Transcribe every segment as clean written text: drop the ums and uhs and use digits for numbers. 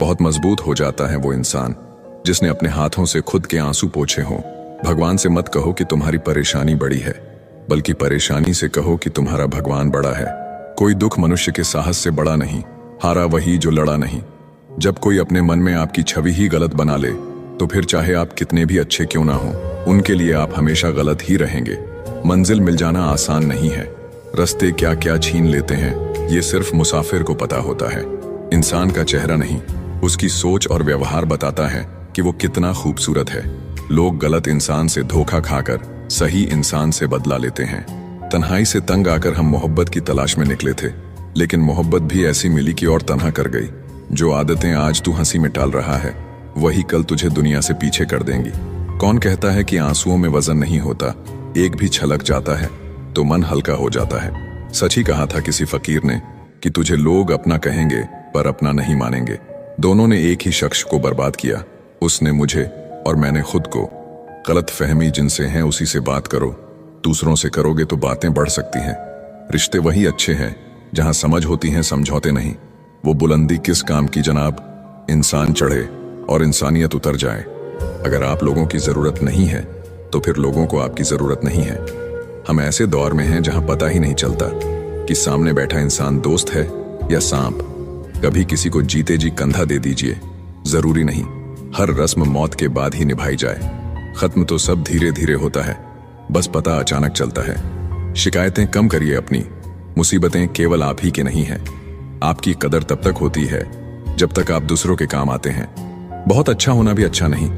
बहुत मजबूत हो जाता है वो इंसान जिसने अपने हाथों से खुद के आंसू पोंछे हों। भगवान से मत कहो कि तुम्हारी परेशानी बड़ी है, बल्कि परेशानी से कहो कि तुम्हारा भगवान बड़ा है। कोई दुख मनुष्य के साहस से बड़ा नहीं, हारा वही जो लड़ा नहीं। जब कोई अपने मन में आपकी छवि ही गलत बना ले, तो फिर चाहे आप कितने भी अच्छे क्यों ना हो, उनके लिए आप हमेशा गलत ही रहेंगे। मंजिल मिल जाना आसान नहीं है, रास्ते क्या क्या छीन लेते हैं ये सिर्फ मुसाफिर को पता होता है। इंसान का चेहरा नहीं, उसकी सोच और व्यवहार बताता है कि वो कितना खूबसूरत है। लोग गलत इंसान से धोखा खाकर सही इंसान से बदला लेते हैं। तन्हाई से तंग आकर हम मोहब्बत की तलाश में निकले थे, लेकिन मोहब्बत भी ऐसी मिली कि और तन्हा कर गई। जो आदतें आज तू हंसी में टाल रहा है, वही कल तुझे दुनिया से पीछे कर देंगी। कौन कहता है कि आंसुओं में वजन नहीं होता, एक भी छलक जाता है तो मन हल्का हो जाता है। सच ही कहा था किसी फकीर ने कि तुझे लोग अपना कहेंगे पर अपना नहीं मानेंगे। दोनों ने एक ही शख्स को बर्बाद किया, उसने मुझे और मैंने खुद को। गलत फहमी जिनसे है उसी से बात करो, दूसरों से करोगे तो बातें बढ़ सकती हैं। रिश्ते वही अच्छे हैं जहां समझ होती हैं, समझौते नहीं। वो बुलंदी किस काम की जनाब, इंसान चढ़े और इंसानियत उतर जाए। अगर आप लोगों की जरूरत नहीं है तो फिर लोगों को आपकी जरूरत नहीं है। हम ऐसे दौर में हैं जहां पता ही नहीं चलता कि सामने बैठा इंसान दोस्त है या सांप। कभी किसी को जीते जी कंधा दे दीजिए, जरूरी नहीं हर रस्म मौत के बाद ही निभाई जाए। खत्म तो सब धीरे धीरे होता है, बस पता अचानक चलता है। शिकायतें कम करिए अपनी, मुसीबतें केवल आप ही के नहीं हैं। आपकी कदर तब तक होती है जब तक आप दूसरों के काम आते हैं। बहुत अच्छा होना भी अच्छा नहीं,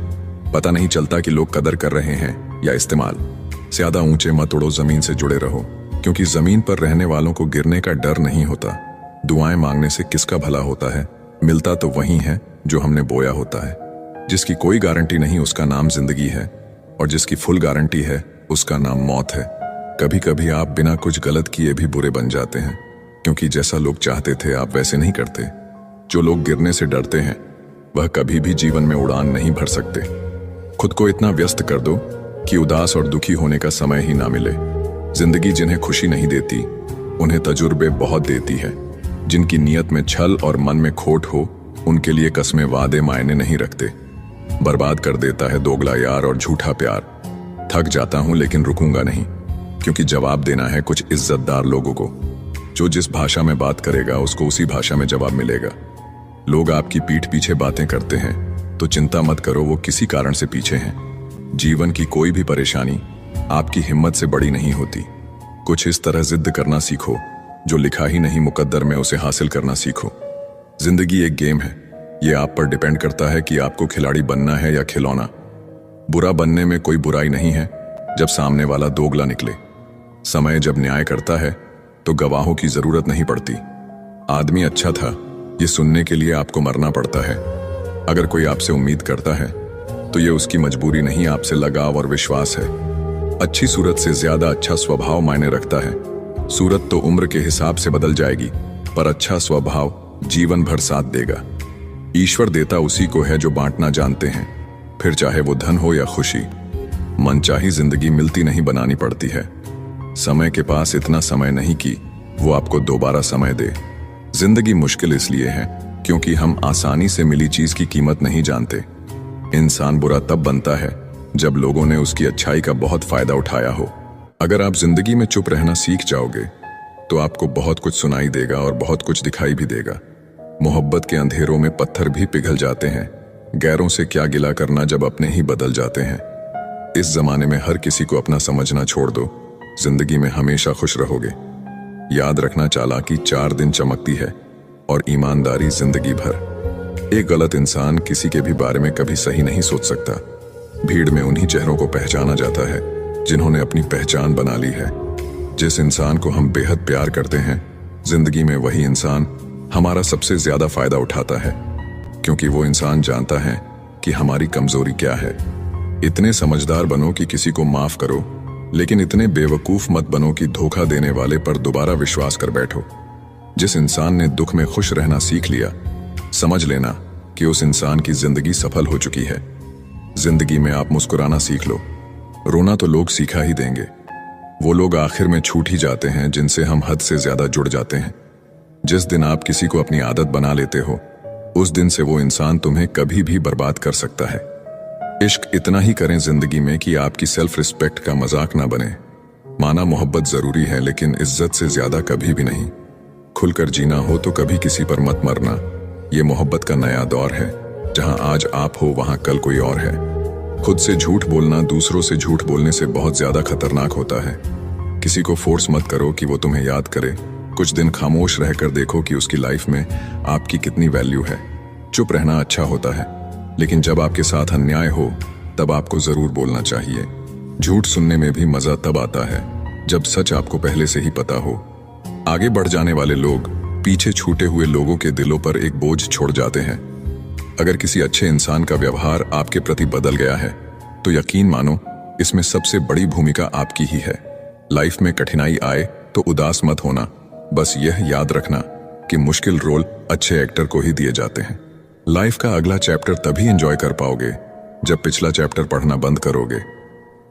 पता नहीं चलता कि लोग कदर कर रहे हैं या इस्तेमाल। ज्यादा ऊंचे मत उड़ो, जमीन से जुड़े रहो, क्योंकि जमीन पर रहने वालों को गिरने का डर नहीं होता। दुआएं मांगने से किसका भला होता है, मिलता तो वही है जो हमने बोया होता है। जिसकी कोई गारंटी नहीं उसका नाम जिंदगी है, और जिसकी फुल गारंटी है उसका नाम मौत है। कभी कभी आप बिना कुछ गलत किए भी बुरे बन जाते हैं, क्योंकि जैसा लोग चाहते थे आप वैसे नहीं करते। जो लोग गिरने से डरते हैं वह कभी भी जीवन में उड़ान नहीं भर सकते। खुद को इतना व्यस्त कर दो कि उदास और दुखी होने का समय ही ना मिले। जिंदगी जिन्हें खुशी नहीं देती उन्हें तजुर्बे बहुत देती है। जिनकी नीयत में छल और मन में खोट हो, उनके लिए कस्में वादे मायने नहीं रखते। बर्बाद कर देता है दोगला यार और झूठा प्यार। थक जाता हूं लेकिन रुकूंगा नहीं, क्योंकि जवाब देना है कुछ इज्जतदार लोगों को। जो जिस भाषा में बात करेगा उसको उसी भाषा में जवाब मिलेगा। लोग आपकी पीठ पीछे बातें करते हैं तो चिंता मत करो, वो किसी कारण से पीछे हैं। जीवन की कोई भी परेशानी आपकी हिम्मत से बड़ी नहीं होती। कुछ इस तरह जिद करना सीखो, जो लिखा ही नहीं मुकद्दर में उसे हासिल करना सीखो। जिंदगी एक गेम है, ये आप पर डिपेंड करता है कि आपको खिलाड़ी बनना है या खिलौना। बुरा बनने में कोई बुराई नहीं है जब सामने वाला दोगला निकले। समय जब न्याय करता है तो गवाहों की जरूरत नहीं पड़ती। आदमी अच्छा था ये सुनने के लिए आपको मरना पड़ता है। अगर कोई आपसे उम्मीद करता है तो ये उसकी मजबूरी नहीं, आपसे लगाव और विश्वास है। अच्छी सूरत से ज्यादा अच्छा स्वभाव मायने रखता है। सूरत तो उम्र के हिसाब से बदल जाएगी, पर अच्छा स्वभाव जीवन भर साथ देगा। ईश्वर देता उसी को है जो बांटना जानते हैं, फिर चाहे वो धन हो या खुशी। मनचाही जिंदगी मिलती नहीं, बनानी पड़ती है। समय के पास इतना समय नहीं कि वो आपको दोबारा समय दे। जिंदगी मुश्किल इसलिए है क्योंकि हम आसानी से मिली चीज की कीमत नहीं जानते। इंसान बुरा तब बनता है जब लोगों ने उसकी अच्छाई का बहुत फायदा उठाया हो। अगर आप जिंदगी में चुप रहना सीख जाओगे तो आपको बहुत कुछ सुनाई देगा और बहुत कुछ दिखाई भी देगा। मोहब्बत के अंधेरों में पत्थर भी पिघल जाते हैं। गैरों से क्या गिला करना जब अपने ही बदल जाते हैं। इस जमाने में हर किसी को अपना समझना छोड़ दो, जिंदगी में हमेशा खुश रहोगे। याद रखना, चालाकी 4 दिन चमकती है और ईमानदारी जिंदगी भर। एक गलत इंसान किसी के भी बारे में कभी सही नहीं सोच सकता। भीड़ में उन्हीं चेहरों को पहचाना जाता है जिन्होंने अपनी पहचान बना ली है। जिस इंसान को हम बेहद प्यार करते हैं, जिंदगी में वही इंसान हमारा सबसे ज्यादा फायदा उठाता है, क्योंकि वो इंसान जानता है कि हमारी कमजोरी क्या है। इतने समझदार बनो कि किसी को माफ करो, लेकिन इतने बेवकूफ मत बनो कि धोखा देने वाले पर दोबारा विश्वास कर बैठो। जिस इंसान ने दुख में खुश रहना सीख लिया, समझ लेना कि उस इंसान की जिंदगी सफल हो चुकी है। जिंदगी में आप मुस्कुराना सीख लो, रोना तो लोग सीखा ही देंगे। वो लोग आखिर में छूट ही जाते हैं जिनसे हम हद से ज्यादा जुड़ जाते हैं। जिस दिन आप किसी को अपनी आदत बना लेते हो, उस दिन से वो इंसान तुम्हें कभी भी बर्बाद कर सकता है। इश्क इतना ही करें जिंदगी में कि आपकी सेल्फ रिस्पेक्ट का मजाक ना बने। माना मोहब्बत जरूरी है, लेकिन इज्जत से ज्यादा कभी भी नहीं। खुलकर जीना हो तो कभी किसी पर मत मरना। ये मोहब्बत का नया दौर है, जहां आज आप हो वहां कल कोई और है। खुद से झूठ बोलना दूसरों से झूठ बोलने से बहुत ज्यादा खतरनाक होता है। किसी को फोर्स मत करो कि वो तुम्हें याद करे। कुछ दिन खामोश रहकर देखो कि उसकी लाइफ में आपकी कितनी वैल्यू है। चुप रहना अच्छा होता है, लेकिन जब आपके साथ अन्याय हो तब आपको जरूर बोलना चाहिए। झूठ सुनने में भी मजा तब आता है जब सच आपको पहले से ही पता हो। आगे बढ़ जाने वाले लोग पीछे छूटे हुए लोगों के दिलों पर एक बोझ छोड़ जाते हैं। अगर किसी अच्छे इंसान का व्यवहार आपके प्रति बदल गया है तो यकीन मानो इसमें सबसे बड़ी भूमिका आपकी ही है। लाइफ में कठिनाई आए तो उदास मत होना। बस यह याद रखना कि मुश्किल रोल अच्छे एक्टर को ही दिए जाते हैं। लाइफ का अगला चैप्टर तभी एंजॉय कर पाओगे जब पिछला चैप्टर पढ़ना बंद करोगे।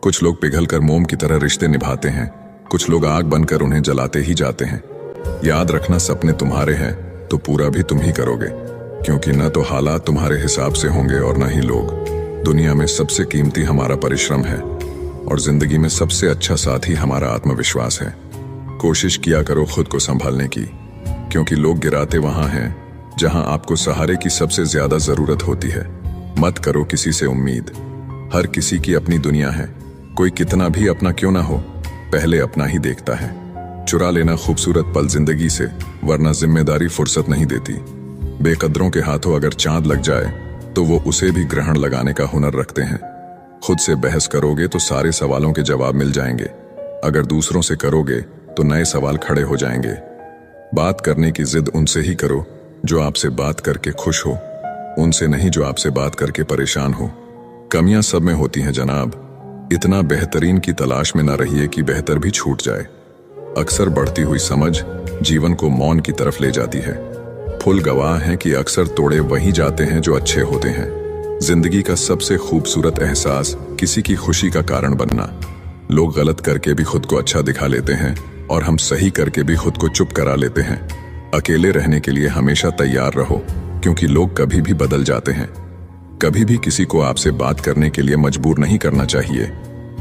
कुछ लोग पिघलकर मोम की तरह रिश्ते निभाते हैं, कुछ लोग आग बनकर उन्हें जलाते ही जाते हैं। याद रखना, सपने तुम्हारे हैं तो पूरा भी तुम ही करोगे, क्योंकि न तो हालात तुम्हारे हिसाब से होंगे और न ही लोग। दुनिया में सबसे कीमती हमारा परिश्रम है और जिंदगी में सबसे अच्छा साथी हमारा आत्मविश्वास है। कोशिश किया करो खुद को संभालने की, क्योंकि लोग गिराते वहां हैं जहां आपको सहारे की सबसे ज्यादा जरूरत होती है। मत करो किसी से उम्मीद। हर किसी की अपनी दुनिया है। कोई कितना भी अपना क्यों ना हो, पहले अपना ही देखता है। चुरा लेना खूबसूरत पल जिंदगी से, वरना जिम्मेदारी फुर्सत नहीं देती। बेकदरों के हाथों अगर चांद लग जाए तो वो उसे भी ग्रहण लगाने का हुनर रखते हैं। खुद से बहस करोगे तो सारे सवालों के जवाब मिल जाएंगे। अगर दूसरों से करोगे तो नए सवाल खड़े हो जाएंगे। बात करने की जिद उनसे ही करो जो आपसे बात करके खुश हो, उनसे नहीं जो आपसे बात करके परेशान हो। कमियां सब में होती हैं जनाब। इतना बेहतरीन की तलाश में ना रहिए कि बेहतर भी छूट जाए। अक्सर बढ़ती हुई समझ जीवन को मौन की तरफ ले जाती है। फुल गवाह हैं कि अक्सर तोड़े वही जाते हैं जो अच्छे होते हैं। जिंदगी का सबसे खूबसूरत एहसास किसी की खुशी का कारण बनना। लोग गलत करके भी खुद को अच्छा दिखा लेते हैं और हम सही करके भी खुद को चुप करा लेते हैं। अकेले रहने के लिए हमेशा तैयार रहो, क्योंकि लोग कभी भी बदल जाते हैं। कभी भी किसी को आपसे बात करने के लिए मजबूर नहीं करना चाहिए,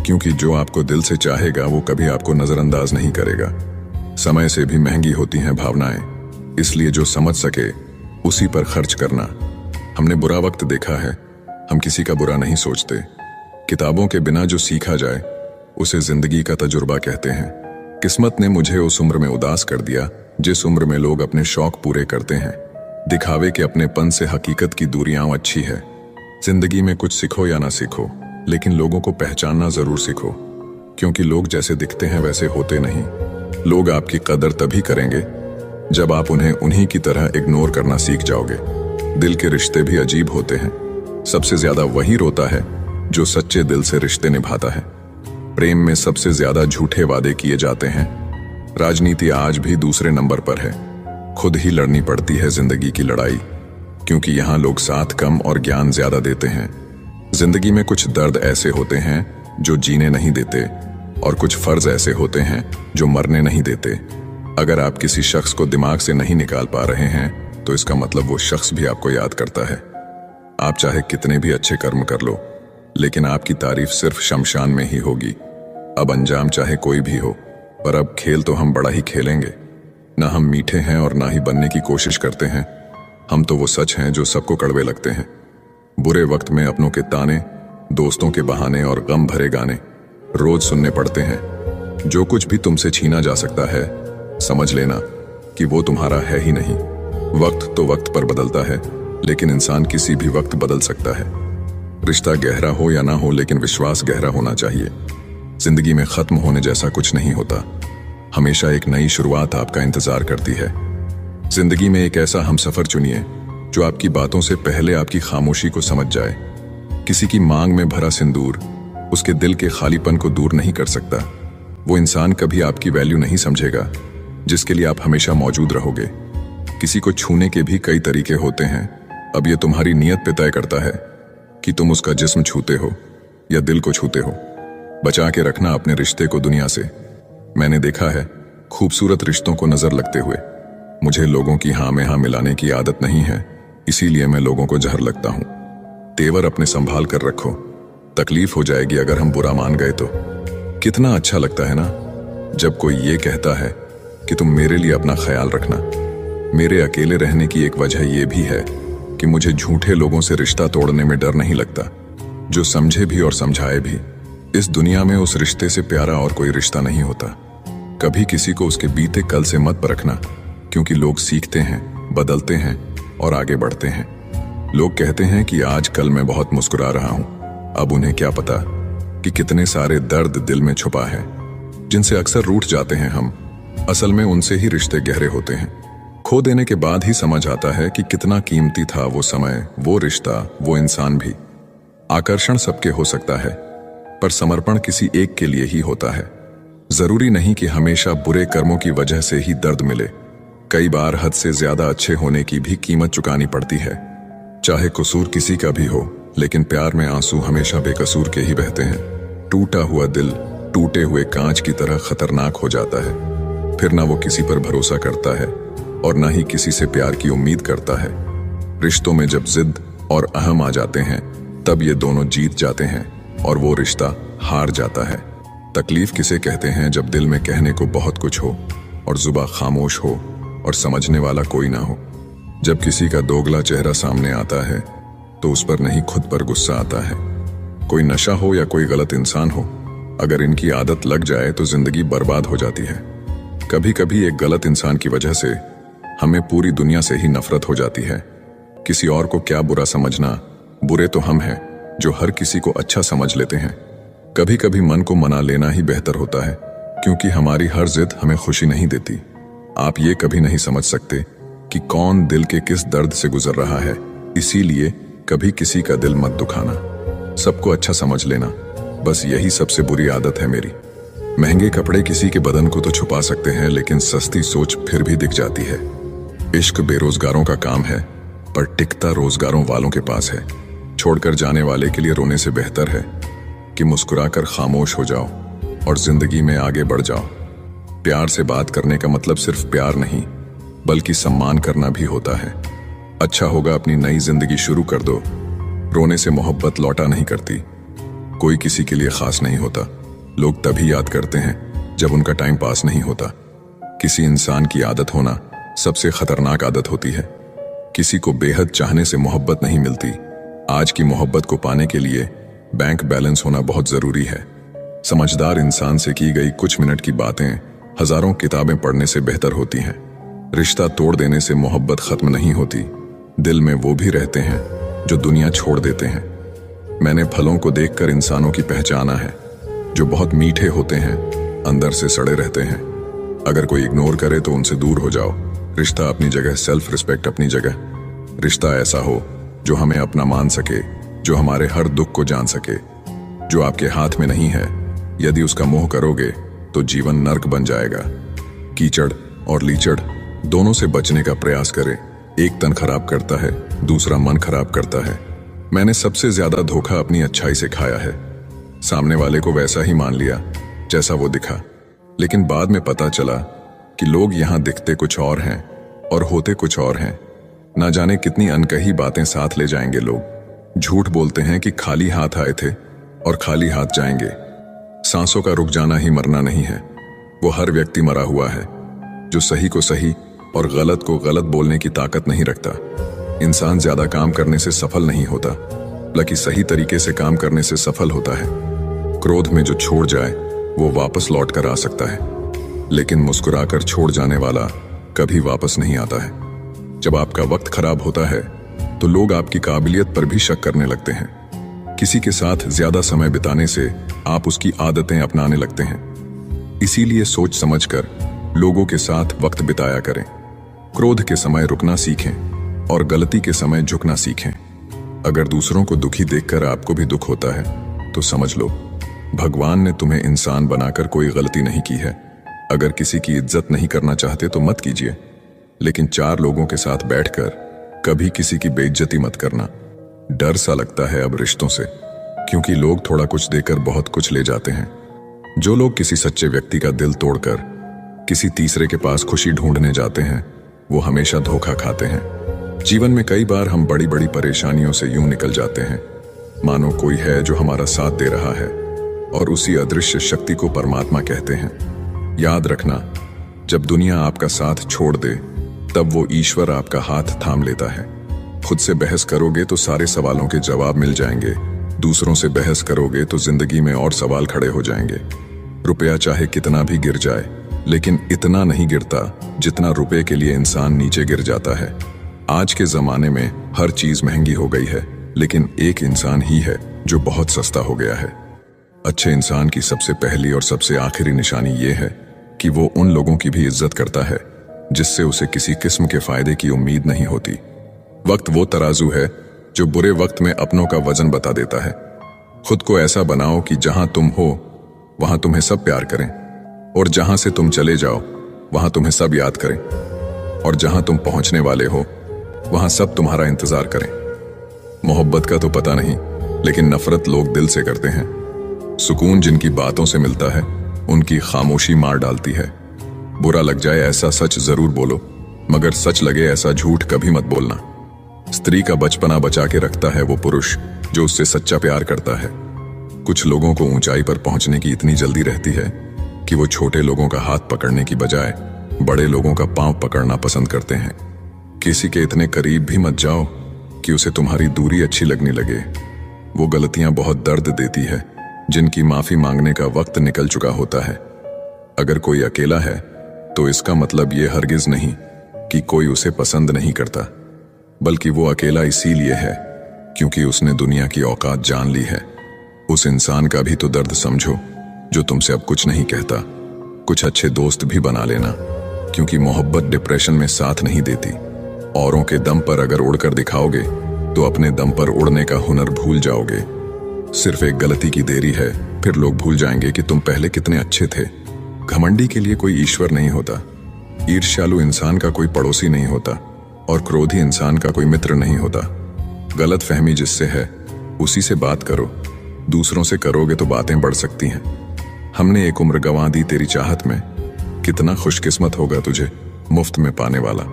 क्योंकि जो आपको दिल से चाहेगा वो कभी आपको नजरअंदाज नहीं करेगा। समय से भी महंगी होती हैं भावनाएं, इसलिए जो समझ सके उसी पर खर्च करना। हमने बुरा वक्त देखा है, हम किसी का बुरा नहीं सोचते। किताबों के बिना जो सीखा जाए उसे जिंदगी का तजुर्बा कहते हैं। किस्मत ने मुझे उस उम्र में उदास कर दिया जिस उम्र में लोग अपने शौक पूरे करते हैं। दिखावे के अपनेपन से हकीकत की दूरियां अच्छी है। जिंदगी में कुछ सीखो या ना सीखो, लेकिन लोगों को पहचानना जरूर सीखो, क्योंकि लोग जैसे दिखते हैं वैसे होते नहीं। लोग आपकी कदर तभी करेंगे जब आप उन्हें उन्हीं की तरह इग्नोर करना सीख जाओगे। दिल के रिश्ते भी अजीब होते हैं। सबसे ज्यादा वही रोता है जो सच्चे दिल से रिश्ते निभाता है। प्रेम में सबसे ज्यादा झूठे वादे किए जाते हैं। राजनीति आज भी दूसरे नंबर पर है। खुद ही लड़नी पड़ती है जिंदगी की लड़ाई, क्योंकि यहाँ लोग साथ कम और ज्ञान ज्यादा देते हैं। जिंदगी में कुछ दर्द ऐसे होते हैं जो जीने नहीं देते, और कुछ फर्ज ऐसे होते हैं जो मरने नहीं देते। अगर आप किसी शख्स को दिमाग से नहीं निकाल पा रहे हैं तो इसका मतलब वो शख्स भी आपको याद करता है। आप चाहे कितने भी अच्छे कर्म कर लो, लेकिन आपकी तारीफ सिर्फ शमशान में ही होगी। अब अंजाम चाहे कोई भी हो, पर अब खेल तो हम बड़ा ही खेलेंगे। ना हम मीठे हैं और ना ही बनने की कोशिश करते हैं। हम तो वो सच हैं जो सबको कड़वे लगते हैं। बुरे वक्त में अपनों के ताने, दोस्तों के बहाने और गम भरे गाने रोज सुनने पड़ते हैं। जो कुछ भी तुमसे छीना जा सकता है, समझ लेना कि वो तुम्हारा है ही नहीं। वक्त तो वक्त पर बदलता है, लेकिन इंसान किसी भी वक्त बदल सकता है। रिश्ता गहरा हो या ना हो, लेकिन विश्वास गहरा होना चाहिए। जिंदगी में खत्म होने जैसा कुछ नहीं होता। हमेशा एक नई शुरुआत आपका इंतजार करती है। जिंदगी में एक ऐसा हमसफर चुनिए जो आपकी बातों से पहले आपकी खामोशी को समझ जाए। किसी की मांग में भरा सिंदूर उसके दिल के खालीपन को दूर नहीं कर सकता। वो इंसान कभी आपकी वैल्यू नहीं समझेगा जिसके लिए आप हमेशा मौजूद रहोगे। किसी को छूने के भी कई तरीके होते हैं। अब ये तुम्हारी नीयत पे तय करता है कि तुम उसका जिस्म छूते हो या दिल को छूते हो। बचा के रखना अपने रिश्ते को दुनिया से। मैंने देखा है खूबसूरत रिश्तों को नजर लगते हुए। मुझे लोगों की हाँ में हाँ मिलाने की आदत नहीं है, इसीलिए मैं लोगों को जहर लगता हूं। तेवर अपने संभाल कर रखो, तकलीफ हो जाएगी अगर हम बुरा मान गए तो। कितना अच्छा लगता है ना जब कोई ये कहता है कि तुम मेरे लिए अपना ख्याल रखना। मेरे अकेले रहने की एक वजह यह भी है कि मुझे झूठे लोगों से रिश्ता तोड़ने में डर नहीं लगता, जो समझे भी और समझाए भी। इस दुनिया में उस रिश्ते से प्यारा और कोई रिश्ता नहीं होता। कभी किसी को उसके बीते कल से मत परखना, क्योंकि लोग सीखते हैं, बदलते हैं और आगे बढ़ते हैं। लोग कहते हैं कि आज कल मैं बहुत मुस्कुरा रहा हूं, अब उन्हें क्या पता कि कितने सारे दर्द दिल में छुपा है, जिनसे अक्सर रूठ जाते हैं हम। असल में उनसे ही रिश्ते गहरे होते हैं। खो देने के बाद ही समझ आता है कि कितना कीमती था वो समय, वो रिश्ता, वो इंसान भी। आकर्षण सबके हो सकता है, पर समर्पण किसी एक के लिए ही होता है। जरूरी नहीं कि हमेशा बुरे कर्मों की वजह से ही दर्द मिले। कई बार हद से ज्यादा अच्छे होने की भी कीमत चुकानी पड़ती है। चाहे कसूर किसी का भी हो, लेकिन प्यार में आंसू हमेशा बेकसूर के ही बहते हैं। टूटा हुआ दिल टूटे हुए कांच की तरह खतरनाक हो जाता है। फिर ना वो किसी पर भरोसा करता है और ना ही किसी से प्यार की उम्मीद करता है। रिश्तों में जब जिद और अहम आ जाते हैं, तब ये दोनों जीत जाते हैं और वो रिश्ता हार जाता है। तकलीफ किसे कहते हैं जब दिल में कहने को बहुत कुछ हो और जुबान खामोश हो और समझने वाला कोई ना हो। जब किसी का दोगला चेहरा सामने आता है तो उस पर नहीं खुद पर गुस्सा आता है। कोई नशा हो या कोई गलत इंसान हो, अगर इनकी आदत लग जाए तो जिंदगी बर्बाद हो जाती है। कभी कभी एक गलत इंसान की वजह से हमें पूरी दुनिया से ही नफरत हो जाती है। किसी और को क्या बुरा समझना, बुरे तो हम हैं जो हर किसी को अच्छा समझ लेते हैं। कभी कभी मन को मना लेना ही बेहतर होता है, क्योंकि हमारी हर जिद हमें खुशी नहीं देती। आप ये कभी नहीं समझ सकते कि कौन दिल के किस दर्द से गुजर रहा है, इसीलिए कभी किसी का दिल मत दुखाना। सबको अच्छा समझ लेना, बस यही सबसे बुरी आदत है मेरी। महंगे कपड़े किसी के बदन को तो छुपा सकते हैं, लेकिन सस्ती सोच फिर भी दिख जाती है। इश्क बेरोजगारों का काम है, पर टिकता रोजगारों वालों के पास है। छोड़कर जाने वाले के लिए रोने से बेहतर है कि मुस्कुराकर खामोश हो जाओ और जिंदगी में आगे बढ़ जाओ। प्यार से बात करने का मतलब सिर्फ प्यार नहीं, बल्कि सम्मान करना भी होता है। अच्छा होगा अपनी नई जिंदगी शुरू कर दो। रोने से मोहब्बत लौटा नहीं करती। कोई किसी के लिए खास नहीं होता। लोग तभी याद करते हैं जब उनका टाइम पास नहीं होता। किसी इंसान की आदत होना सबसे खतरनाक आदत होती है। किसी को बेहद चाहने से मोहब्बत नहीं मिलती। आज की मोहब्बत को पाने के लिए बैंक बैलेंस होना बहुत जरूरी है। समझदार इंसान से की गई कुछ मिनट की बातें हजारों किताबें पढ़ने से बेहतर होती हैं। रिश्ता तोड़ देने से मोहब्बत खत्म नहीं होती। दिल में वो भी रहते हैं जो दुनिया छोड़ देते हैं। मैंने फलों को देखकर इंसानों की पहचाना है, जो बहुत मीठे होते हैं, अंदर से सड़े रहते हैं। अगर कोई इग्नोर करे तो उनसे दूर हो जाओ। रिश्ता अपनी जगह, सेल्फ रिस्पेक्ट अपनी जगह। रिश्ता ऐसा हो जो हमें अपना मान सके, जो हमारे हर दुख को जान सके, जो आपके हाथ में नहीं है। यदि उसका मोह करोगे तो जीवन नर्क बन जाएगा। कीचड़ और लीचड़ दोनों से बचने का प्रयास करें। एक तन खराब करता है, दूसरा मन खराब करता है। मैंने सबसे ज्यादा धोखा अपनी अच्छाई से खाया है। सामने वाले को वैसा ही मान लिया जैसा वो दिखा, लेकिन बाद में पता चला कि लोग यहां दिखते कुछ और हैं और होते कुछ और हैं। ना जाने कितनी अनकही बातें साथ ले जाएंगे लोग। झूठ बोलते हैं कि खाली हाथ आए थे और खाली हाथ जाएंगे। सांसों का रुक जाना ही मरना नहीं है। वो हर व्यक्ति मरा हुआ है जो सही को सही और गलत को गलत बोलने की ताकत नहीं रखता। इंसान ज्यादा काम करने से सफल नहीं होता, बल्कि सही तरीके से काम करने से सफल होता है। क्रोध में जो छोड़ जाए वो वापस लौट कर आ सकता है, लेकिन मुस्कुराकर छोड़ जाने वाला कभी वापस नहीं आता है। जब आपका वक्त खराब होता है तो लोग आपकी काबिलियत पर भी शक करने लगते हैं। किसी के साथ ज्यादा समय बिताने से आप उसकी आदतें अपनाने लगते हैं। इसीलिए सोच समझकर लोगों के साथ वक्त बिताया करें। क्रोध के समय रुकना सीखें और गलती के समय झुकना सीखें। अगर दूसरों को दुखी देखकर आपको भी दुख होता है तो समझ लो भगवान ने तुम्हें इंसान बनाकर कोई गलती नहीं की है। अगर किसी की इज्जत नहीं करना चाहते तो मत कीजिए, लेकिन चार लोगों के साथ बैठकर कभी किसी की बेइज्जती मत करना। डर सा लगता है अब रिश्तों से, क्योंकि लोग थोड़ा कुछ देकर बहुत कुछ ले जाते हैं। जो लोग किसी सच्चे व्यक्ति का दिल तोड़कर किसी तीसरे के पास खुशी ढूंढने जाते हैं, वो हमेशा धोखा खाते हैं। जीवन में कई बार हम बड़ी बड़ी परेशानियों से यूं निकल जाते हैं मानो कोई है जो हमारा साथ दे रहा है, और उसी अदृश्य शक्ति को परमात्मा कहते हैं। याद रखना, जब दुनिया आपका साथ छोड़ दे तब वो ईश्वर आपका हाथ थाम लेता है। खुद से बहस करोगे तो सारे सवालों के जवाब मिल जाएंगे, दूसरों से बहस करोगे तो जिंदगी में और सवाल खड़े हो जाएंगे। रुपया चाहे कितना भी गिर जाए, लेकिन इतना नहीं गिरता जितना रुपए के लिए इंसान नीचे गिर जाता है। आज के जमाने में हर चीज महंगी हो गई है, लेकिन एक इंसान ही है जो बहुत सस्ता हो गया है। अच्छे इंसान की सबसे पहली और सबसे आखिरी निशानी ये है कि वो उन लोगों की भी इज्जत करता है जिससे उसे किसी किस्म के फायदे की उम्मीद नहीं होती। वक्त वो तराजू है जो बुरे वक्त में अपनों का वजन बता देता है। खुद को ऐसा बनाओ कि जहां तुम हो वहां तुम्हें सब प्यार करें, और जहां से तुम चले जाओ वहां तुम्हें सब याद करें, और जहां तुम पहुंचने वाले हो वहां सब तुम्हारा इंतजार करें। मोहब्बत का तो पता नहीं, लेकिन नफरत लोग दिल से करते हैं। सुकून जिनकी बातों से मिलता है उनकी खामोशी मार डालती है। बुरा लग जाए ऐसा सच जरूर बोलो, मगर सच लगे ऐसा झूठ कभी मत बोलना। स्त्री का बचपना बचा के रखता है वो पुरुष जो उससे सच्चा प्यार करता है। कुछ लोगों को ऊंचाई पर पहुंचने की इतनी जल्दी रहती है कि वो छोटे लोगों का हाथ पकड़ने की बजाय बड़े लोगों का पांव पकड़ना पसंद करते हैं। किसी के इतने करीब भी मत जाओ कि उसे तुम्हारी दूरी अच्छी लगने लगे। वो गलतियां बहुत दर्द देती है जिनकी माफी मांगने का वक्त निकल चुका होता है। अगर कोई अकेला है तो इसका मतलब ये हरगिज नहीं कि कोई उसे पसंद नहीं करता, बल्कि वो अकेला इसीलिए है क्योंकि उसने दुनिया की औकात जान ली है। उस इंसान का भी तो दर्द समझो जो तुमसे अब कुछ नहीं कहता। कुछ अच्छे दोस्त भी बना लेना, क्योंकि मोहब्बत डिप्रेशन में साथ नहीं देती। औरों के दम पर अगर उड़कर दिखाओगे तो अपने दम पर उड़ने का हुनर भूल जाओगे। सिर्फ एक गलती की देरी है, फिर लोग भूल जाएंगे कि तुम पहले कितने अच्छे थे। घमंडी के लिए कोई ईश्वर नहीं होता, ईर्ष्यालु इंसान का कोई पड़ोसी नहीं होता, और क्रोधी इंसान का कोई मित्र नहीं होता। गलत फहमी जिससे है उसी से बात करो, दूसरों से करोगे तो बातें बढ़ सकती हैं। हमने एक उम्र गंवा दी तेरी चाहत में, कितना खुशकिस्मत होगा तुझे मुफ्त में पाने वाला।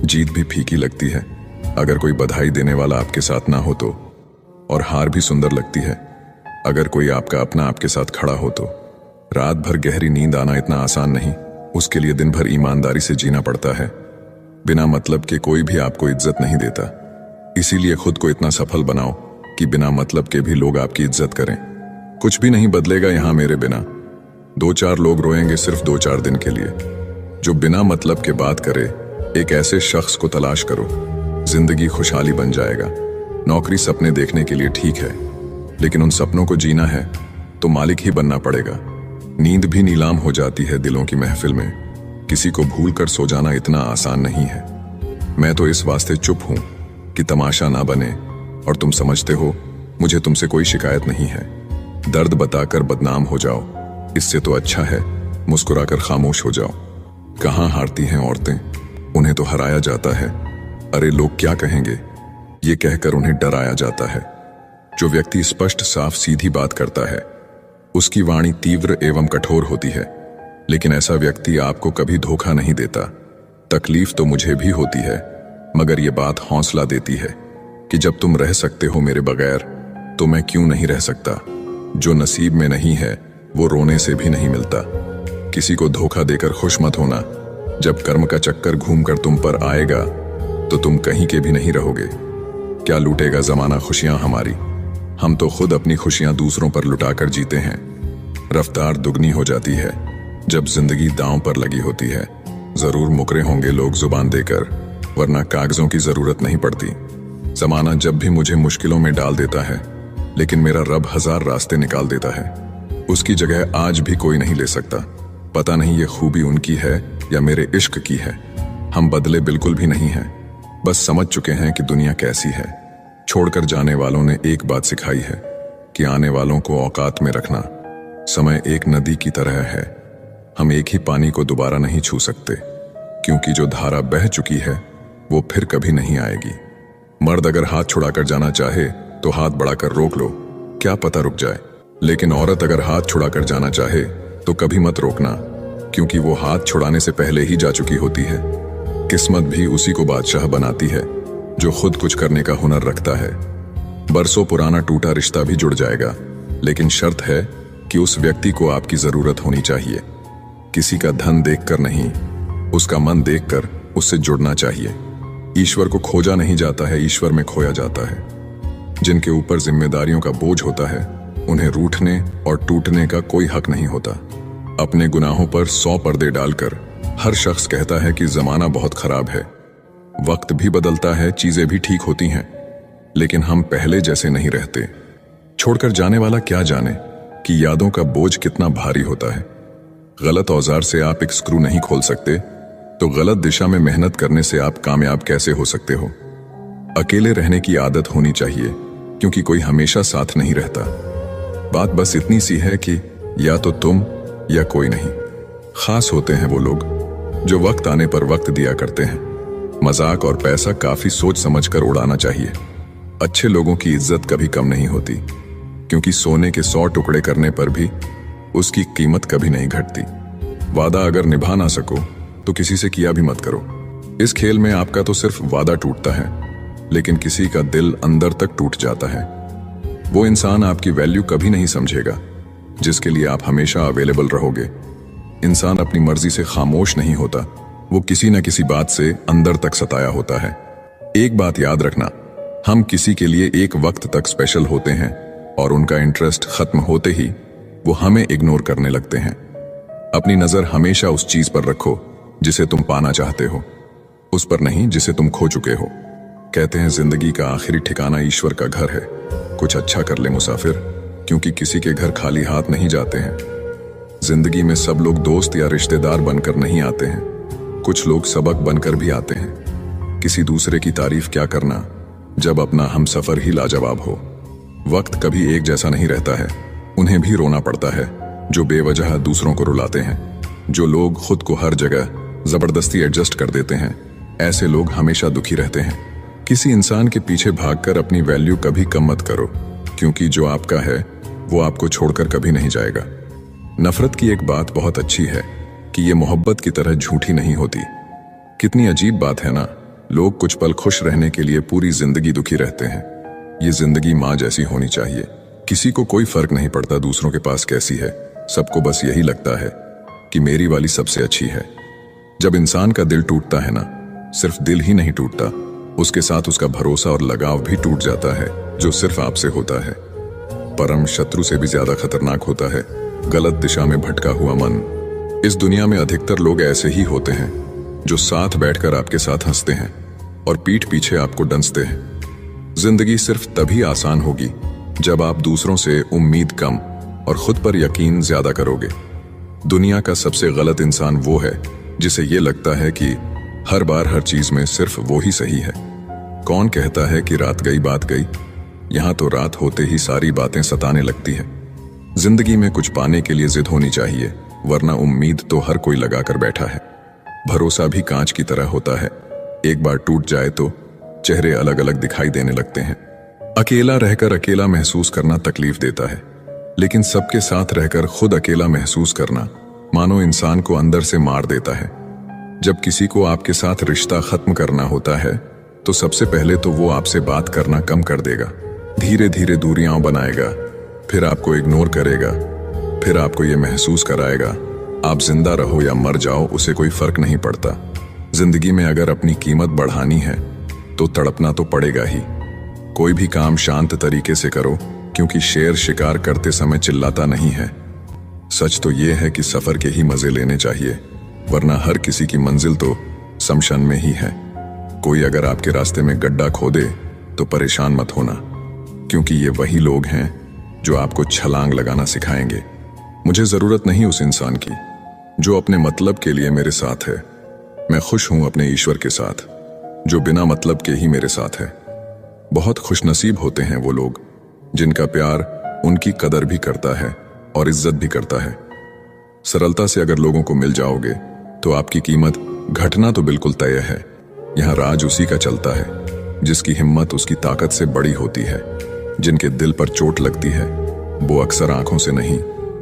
जीत भी फीकी लगती है अगर कोई बधाई देने वाला आपके साथ ना हो तो, और हार भी सुंदर लगती है अगर कोई आपका अपना आपके साथ खड़ा हो तो। रात भर गहरी नींद आना इतना आसान नहीं, उसके लिए दिन भर ईमानदारी से जीना पड़ता है। बिना मतलब के कोई भी आपको इज्जत नहीं देता, इसीलिए खुद को इतना सफल बनाओ कि बिना मतलब के भी लोग आपकी इज्जत करें। कुछ भी नहीं बदलेगा यहां मेरे बिना। 2-4 लोग रोएंगे सिर्फ 2-4 दिन के लिए। जो बिना मतलब के बात करे, एक ऐसे शख्स को तलाश करो, जिंदगी खुशहाली बन जाएगा। नौकरी सपने देखने के लिए ठीक है, लेकिन उन सपनों को जीना है तो मालिक ही बनना पड़ेगा। नींद भी नीलाम हो जाती है दिलों की महफिल में। किसी को भूल कर सो जाना इतना आसान नहीं है। मैं तो इस वास्ते चुप हूं कि तमाशा ना बने, और तुम समझते हो मुझे तुमसे कोई शिकायत नहीं है। दर्द बताकर बदनाम हो जाओ, इससे तो अच्छा है मुस्कुराकर खामोश हो जाओ। कहां हारती हैं औरतें, उन्हें तो हराया जाता है। अरे लोग क्या कहेंगे, ये कहकर उन्हें डराया जाता है। जो व्यक्ति स्पष्ट साफ सीधी बात करता है उसकी वाणी तीव्र एवं कठोर होती है, लेकिन ऐसा व्यक्ति आपको कभी धोखा नहीं देता। तकलीफ तो मुझे भी होती है, मगर ये बात हौसला देती है कि जब तुम रह सकते हो मेरे बगैर तो मैं क्यों नहीं रह सकता। जो नसीब में नहीं है वो रोने से भी नहीं मिलता। किसी को धोखा देकर खुश मत होना। जब कर्म का चक्कर घूमकर तुम पर आएगा तो तुम कहीं के भी नहीं रहोगे। क्या लूटेगा जमाना खुशियां हमारी, हम तो खुद अपनी खुशियां दूसरों पर लुटाकर जीते हैं। रफ्तार दुगनी हो जाती है जब जिंदगी दांव पर लगी होती है। जरूर मुकरे होंगे लोग जुबान देकर, वरना कागजों की जरूरत नहीं पड़ती। जमाना जब भी मुझे मुश्किलों में डाल देता है, लेकिन मेरा रब 1000 रास्ते निकाल देता है। उसकी जगह आज भी कोई नहीं ले सकता। पता नहीं ये खूबी उनकी है या मेरे इश्क की है। हम बदले बिल्कुल भी नहीं हैं, बस समझ चुके हैं कि दुनिया कैसी है। छोड़कर जाने वालों ने एक बात सिखाई है कि आने वालों को औकात में रखना। समय एक नदी की तरह है, हम एक ही पानी को दोबारा नहीं छू सकते, क्योंकि जो धारा बह चुकी है वो फिर कभी नहीं आएगी। मर्द अगर हाथ छुड़ाकर जाना चाहे तो हाथ बढ़ाकर रोक लो, क्या पता रुक जाए। लेकिन औरत अगर हाथ छुड़ाकर जाना चाहे तो कभी मत रोकना, क्योंकि वो हाथ छुड़ाने से पहले ही जा चुकी होती है। किस्मत भी उसी को बादशाह बनाती है जो खुद कुछ करने का हुनर रखता है। बरसों पुराना टूटा रिश्ता भी जुड़ जाएगा, लेकिन शर्त है कि उस व्यक्ति को आपकी जरूरत होनी चाहिए। किसी का धन देखकर नहीं, उसका मन देखकर उससे जुड़ना चाहिए। ईश्वर को खोजा नहीं जाता है, ईश्वर में खोया जाता है। जिनके ऊपर जिम्मेदारियों का बोझ होता है, उन्हें रूठने और टूटने का कोई हक नहीं होता। अपने गुनाहों पर 100 पर्दे डालकर हर शख्स कहता है कि जमाना बहुत खराब है। वक्त भी बदलता है, चीजें भी ठीक होती हैं, लेकिन हम पहले जैसे नहीं रहते। छोड़कर जाने वाला क्या जाने कि यादों का बोझ कितना भारी होता है। गलत औजार से आप एक स्क्रू नहीं खोल सकते, तो गलत दिशा में मेहनत करने से आप कामयाब कैसे हो सकते हो। अकेले रहने की आदत होनी चाहिए, क्योंकि कोई हमेशा साथ नहीं रहता। बात बस इतनी सी है कि या तो तुम या कोई नहीं। खास होते हैं वो लोग जो वक्त आने पर वक्त दिया करते हैं। मजाक और पैसा काफी सोच समझकर उड़ाना चाहिए। अच्छे लोगों की इज्जत कभी कम नहीं होती, क्योंकि सोने के 100 टुकड़े करने पर भी उसकी कीमत कभी नहीं घटती। वादा अगर निभा ना सको तो किसी से किया भी मत करो। इस खेल में आपका तो सिर्फ वादा टूटता है, लेकिन किसी का दिल अंदर तक टूट जाता है। वो इंसान आपकी वैल्यू कभी नहीं समझेगा जिसके लिए आप हमेशा अवेलेबल रहोगे। इंसान अपनी मर्जी से खामोश नहीं होता, वो किसी न किसी बात से अंदर तक सताया होता है। एक बात याद रखना, हम किसी के लिए एक वक्त तक स्पेशल होते हैं और उनका इंटरेस्ट खत्म होते ही वो हमें इग्नोर करने लगते हैं। अपनी नजर हमेशा उस चीज पर रखो जिसे तुम पाना चाहते हो, उस पर नहीं जिसे तुम खो चुके हो। कहते हैं जिंदगी का आखिरी ठिकाना ईश्वर का घर है। कुछ अच्छा कर ले मुसाफिर, क्योंकि किसी के घर खाली हाथ नहीं जाते हैं। जिंदगी में सब लोग दोस्त या रिश्तेदार बनकर नहीं आते हैं, कुछ लोग सबक बनकर भी आते हैं। किसी दूसरे की तारीफ क्या करना जब अपना हमसफर ही लाजवाब हो। वक्त कभी एक जैसा नहीं रहता है, उन्हें भी रोना पड़ता है जो बेवजह दूसरों को रुलाते हैं। जो लोग खुद को हर जगह जबरदस्ती एडजस्ट कर देते हैं, ऐसे लोग हमेशा दुखी रहते हैं। किसी इंसान के पीछे भागकर अपनी वैल्यू कभी कम मत करो, क्योंकि जो आपका है वो आपको छोड़कर कभी नहीं जाएगा। नफरत की एक बात बहुत अच्छी है कि ये मोहब्बत की तरह झूठी नहीं होती। कितनी अजीब बात है ना, लोग कुछ पल खुश रहने के लिए पूरी जिंदगी दुखी रहते हैं। ये जिंदगी माँ जैसी होनी चाहिए। किसी को कोई फर्क नहीं पड़ता दूसरों के पास कैसी है, सबको बस यही लगता है कि मेरी वाली सबसे अच्छी है। जब इंसान का दिल टूटता है ना, सिर्फ दिल ही नहीं टूटता, उसके साथ उसका भरोसा और लगाव भी टूट जाता है, जो सिर्फ आपसे होता है। परम शत्रु से भी ज्यादा खतरनाक होता है गलत दिशा में भटका हुआ मन। इस दुनिया में अधिकतर लोग ऐसे ही होते हैं जो साथ बैठकर आपके साथ हंसते हैं और पीठ पीछे आपको डंसते हैं। जिंदगी सिर्फ तभी आसान होगी जब आप दूसरों से उम्मीद कम और खुद पर यकीन ज्यादा करोगे। दुनिया का सबसे गलत इंसान वो है जिसे ये लगता है कि हर बार हर चीज में सिर्फ वो ही सही है। कौन कहता है कि रात गई बात गई? यहां तो रात होते ही सारी बातें सताने लगती है। जिंदगी में कुछ पाने के लिए जिद होनी चाहिए, वरना उम्मीद तो हर कोई लगाकर बैठा है। भरोसा भी कांच की तरह होता है, एक बार टूट जाए तो चेहरे अलग अलग दिखाई देने लगते हैं। अकेला रहकर अकेला महसूस करना तकलीफ देता है, लेकिन सबके साथ रहकर खुद अकेला महसूस करना मानो इंसान को अंदर से मार देता है। जब किसी को आपके साथ रिश्ता खत्म करना होता है तो सबसे पहले तो वो आपसे बात करना कम कर देगा, धीरे धीरे दूरियां बनाएगा, फिर आपको इग्नोर करेगा, फिर आपको ये महसूस कराएगा आप जिंदा रहो या मर जाओ उसे कोई फर्क नहीं पड़ता। जिंदगी में अगर अपनी कीमत बढ़ानी है तो तड़पना तो पड़ेगा ही। कोई भी काम शांत तरीके से करो, क्योंकि शेर शिकार करते समय चिल्लाता नहीं है। सच तो ये है कि सफर के ही मजे लेने चाहिए, वरना हर किसी की मंजिल तो शमशान में ही है। कोई अगर आपके रास्ते में गड्ढा खोदे तो परेशान मत होना, क्योंकि ये वही लोग हैं जो आपको छलांग लगाना सिखाएंगे। मुझे जरूरत नहीं उस इंसान की जो अपने मतलब के लिए मेरे साथ है। मैं खुश हूं अपने ईश्वर के साथ जो बिना मतलब के ही मेरे साथ है। बहुत खुशनसीब होते हैं वो लोग जिनका प्यार उनकी कदर भी करता है और इज्जत भी करता है। सरलता से अगर लोगों को मिल जाओगे तो आपकी कीमत घटना तो बिल्कुल तय है। यहाँ राज उसी का चलता है जिसकी हिम्मत उसकी ताकत से बड़ी होती है। जिनके दिल पर चोट लगती है वो अक्सर आंखों से नहीं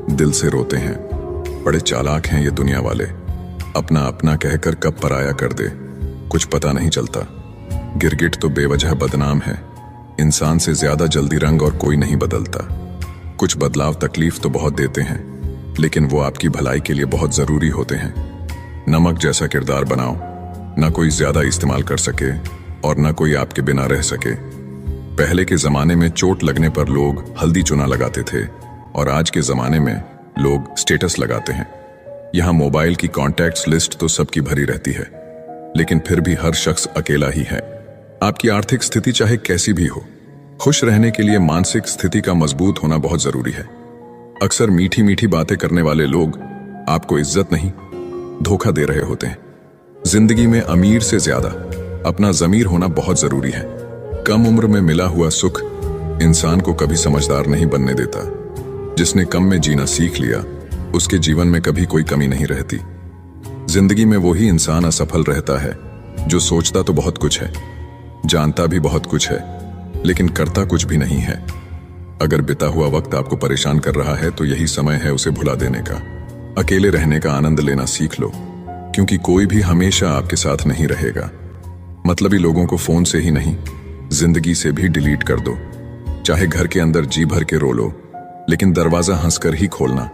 दिल से रोते हैं। बड़े चालाक हैं ये दुनिया वाले, अपना अपना कहकर कब पराया कर दे कुछ पता नहीं चलता। गिरगिट तो बेवजह बदनाम है। इंसान से ज्यादा जल्दी रंग और कोई नहीं बदलता। कुछ बदलाव तकलीफ तो बहुत देते हैं, लेकिन वो आपकी भलाई के लिए बहुत जरूरी होते हैं। नमक जैसा किरदार बनाओ, ना कोई ज्यादा इस्तेमाल कर सके और ना कोई आपके बिना रह सके। पहले के जमाने में चोट लगने पर लोग हल्दी चूना लगाते थे और आज के जमाने में लोग स्टेटस लगाते हैं। यहाँ मोबाइल की कॉन्टैक्ट्स लिस्ट तो सबकी भरी रहती है, लेकिन फिर भी हर शख्स अकेला ही है। आपकी आर्थिक स्थिति चाहे कैसी भी हो, खुश रहने के लिए मानसिक स्थिति का मजबूत होना बहुत जरूरी है। अक्सर मीठी मीठी बातें करने वाले लोग आपको इज्जत नहीं, धोखा दे रहे होते हैं। जिंदगी में अमीर से ज्यादा अपना ज़मीर होना बहुत जरूरी है। कम उम्र में मिला हुआ सुख इंसान को कभी समझदार नहीं बनने देता। जिसने कम में जीना सीख लिया, उसके जीवन में कभी कोई कमी नहीं रहती। जिंदगी में वही इंसान असफल रहता है जो सोचता तो बहुत कुछ है, जानता भी बहुत कुछ है, लेकिन करता कुछ भी नहीं है। अगर बिता हुआ वक्त आपको परेशान कर रहा है तो यही समय है उसे भुला देने का। अकेले रहने का आनंद लेना सीख लो, क्योंकि कोई भी हमेशा आपके साथ नहीं रहेगा। मतलबी लोगों को फोन से ही नहीं, जिंदगी से भी डिलीट कर दो। चाहे घर के अंदर जी भर के रो लो, लेकिन दरवाजा हंसकर ही खोलना।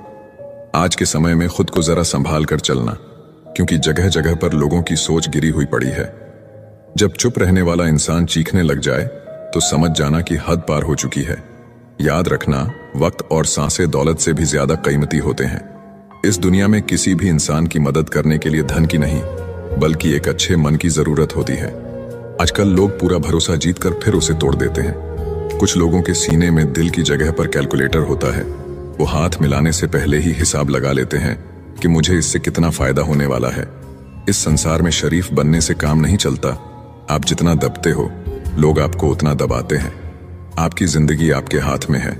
आज के समय में खुद को जरा संभाल कर चलना, क्योंकि जगह जगह पर लोगों की सोच गिरी हुई पड़ी है। जब चुप रहने वाला इंसान चीखने लग जाए तो समझ जाना कि हद पार हो चुकी है। याद रखना, वक्त और सांसें दौलत से भी ज्यादा कीमती होते हैं। इस दुनिया में किसी भी इंसान की मदद करने के लिए धन की नहीं, बल्कि एक अच्छे मन की जरूरत होती है। आजकल लोग पूरा भरोसा जीतकर फिर उसे तोड़ देते हैं। कुछ लोगों के सीने में दिल की जगह पर कैलकुलेटर होता है। वो हाथ मिलाने से पहले ही हिसाब लगा लेते हैं कि मुझे इससे कितना फायदा होने वाला है। इस संसार में शरीफ बनने से काम नहीं चलता। आप जितना दबते हो, लोग आपको उतना दबाते हैं। आपकी जिंदगी आपके हाथ में है,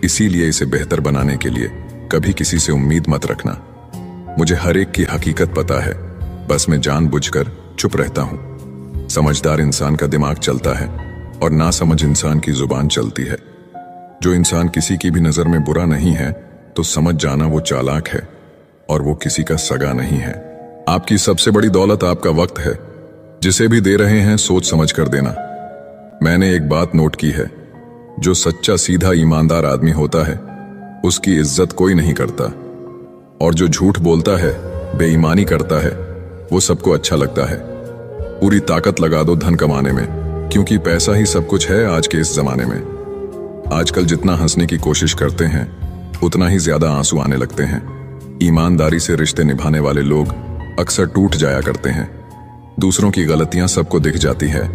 इसीलिए इसे बेहतर बनाने के लिए कभी किसी से उम्मीद मत रखना। मुझे हर एक की हकीकत पता है, बस मैं जानबूझकर चुप रहता हूं। समझदार इंसान का दिमाग चलता है और नासमझ इंसान की जुबान चलती है। जो इंसान किसी की भी नजर में बुरा नहीं है तो समझ जाना वो चालाक है और वो किसी का सगा नहीं है। आपकी सबसे बड़ी दौलत आपका वक्त है। जिसे भी दे रहे हैं सोच समझ कर देना। मैंने एक बात नोट की है, जो सच्चा सीधा ईमानदार आदमी होता है उसकी इज्जत कोई नहीं करता, और जो झूठ बोलता है, बेईमानी करता है, वो सबको अच्छा लगता है। पूरी ताकत लगा दो धन कमाने में, क्योंकि पैसा ही सब कुछ है आज के इस जमाने में। आजकल जितना हंसने की कोशिश करते हैं उतना ही ज्यादा आंसू आने लगते हैं। ईमानदारी से रिश्ते निभाने वाले लोग अक्सर टूट जाया करते हैं। दूसरों की गलतियां सबको दिख जाती है,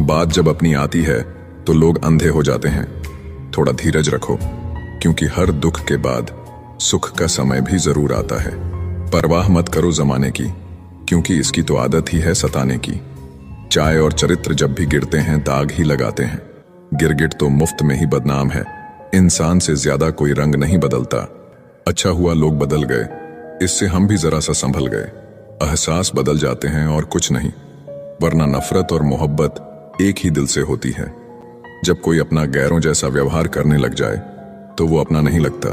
बात जब अपनी आती है तो लोग अंधे हो जाते हैं। थोड़ा धीरज रखो, क्योंकि हर दुख के बाद सुख का समय भी जरूर आता है। परवाह मत करो जमाने की, क्योंकि इसकी तो आदत ही है सताने की। चाय और चरित्र जब भी गिरते हैं दाग ही लगाते हैं। गिरगिट तो मुफ्त में ही बदनाम है। इंसान से ज्यादा कोई रंग नहीं बदलता। अच्छा हुआ लोग बदल गए, इससे हम भी जरा सा संभल गए। एहसास बदल जाते हैं और कुछ नहीं, वरना नफरत और मोहब्बत एक ही दिल से होती है। जब कोई अपना गैरों जैसा व्यवहार करने लग जाए तो वो अपना नहीं लगता।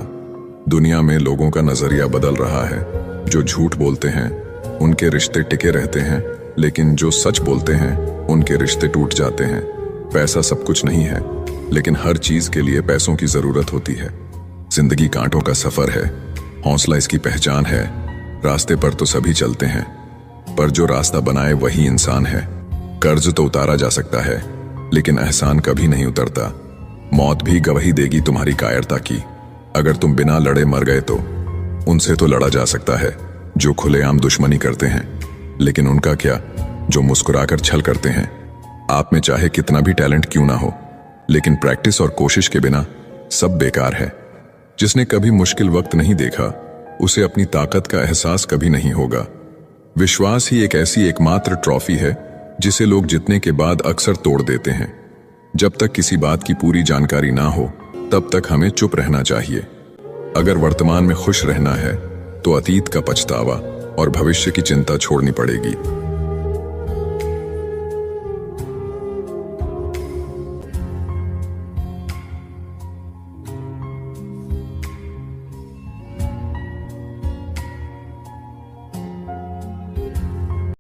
दुनिया में लोगों का नजरिया बदल रहा है। जो झूठ बोलते हैं उनके रिश्ते टिके रहते हैं, लेकिन जो सच बोलते हैं उनके रिश्ते टूट जाते हैं। पैसा सब कुछ नहीं है, लेकिन हर चीज के लिए पैसों की जरूरत होती है। जिंदगी कांटों का सफर है, हौसला इसकी पहचान है। रास्ते पर तो सभी चलते हैं, पर जो रास्ता बनाए वही इंसान है। कर्ज तो उतारा जा सकता है, लेकिन एहसान कभी नहीं उतरता। मौत भी गवाही देगी तुम्हारी कायरता की। अगर तुम बिना लड़े मर गए तो उनसे तो लड़ा जा सकता है जो खुलेआम दुश्मनी करते हैं, लेकिन उनका क्या जो मुस्कुराकर छल करते हैं। आप में चाहे कितना भी टैलेंट क्यों ना हो, लेकिन प्रैक्टिस और कोशिश के बिना सब बेकार है। जिसने कभी मुश्किल वक्त नहीं देखा उसे अपनी ताकत का एहसास कभी नहीं होगा। विश्वास ही एक ऐसी एकमात्र ट्रॉफी है जिसे लोग जीतने के बाद अक्सर तोड़ देते हैं। जब तक किसी बात की पूरी जानकारी ना हो तब तक हमें चुप रहना चाहिए। अगर वर्तमान में खुश रहना है तो अतीत का पछतावा और भविष्य की चिंता छोड़नी पड़ेगी।